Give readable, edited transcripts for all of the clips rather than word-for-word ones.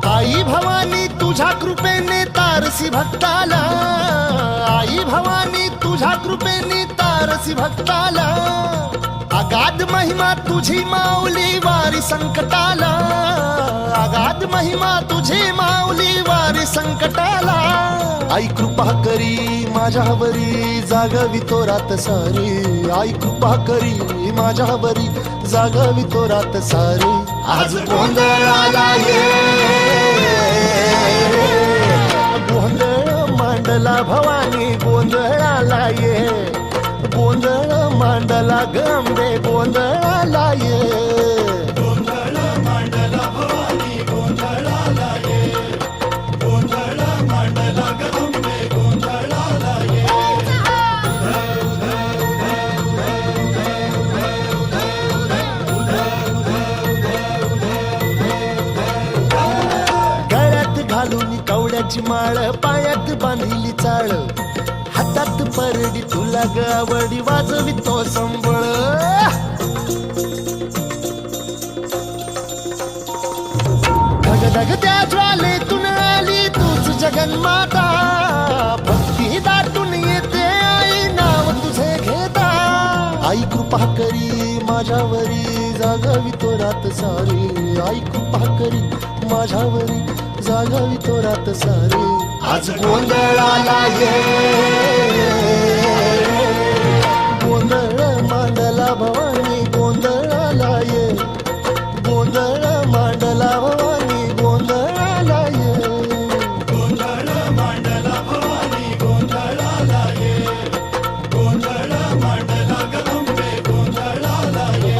आई भवानी तुझ्या कृपेने तारसी भक्ताला, आई भवानी तुझ्या कृपेने तारसी भक्ताला, अगाध महिमा तुझी माऊली वारी संकटाला, अगाध महिमा तुझी माऊली वारी संकटाला. आई कृपा करी माझ्यावरी जागवी तो रात सारी, आई कृपा करी माझ्यावरी जागवी तो रात सारी. आज गोंधळाला ये, गोंधळ मांडला भवानी गोंधळाला ये, गोंधळ मांडला गंबे गोंधळाला ये. गोंधळ मांडला भवानी गोंधळाला ये, गोंधळ मांडला गंबे गोंधळाला ये. गळ्यात घालून कवड्याची माळ, पायात बांधिली चाळ, हातात परडी तुला गावडी वाजवी तो संबळ. धगधग त्या ज्वालेतून आली तूच जगन्माता, भक्ती दाटून येते आई नाव तुझे घेता. आई कृपा करी माझ्यावरी जागवी तो रात सारी, आई कृपा करी माझ्यावरी जागवी तो रात सारी. आज गोंधळाला ये, गोंधळ मांडला भवानी गोंधळाला ये, गोंधळ मांडला भवानी गोंधळाला ये. गोंधळ मांडला भवानी गोंधळाला ये, गोंधळ मांडला गंबे गोंधळाला ये.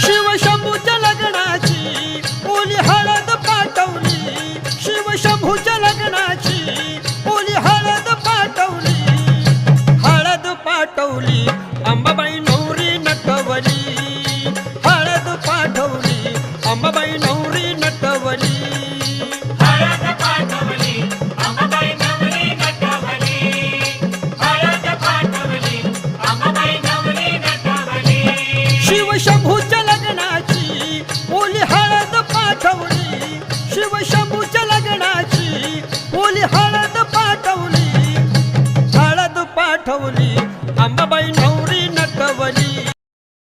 शिवशंभूच्या लग्नाची ओली हळद पाठवली, शिवशंभूच्या लग्नाची ओली हळद पाठवली, हळद पाठवली अंबाबाई नवरी नटवली, हळद पाठवली अंबाबाई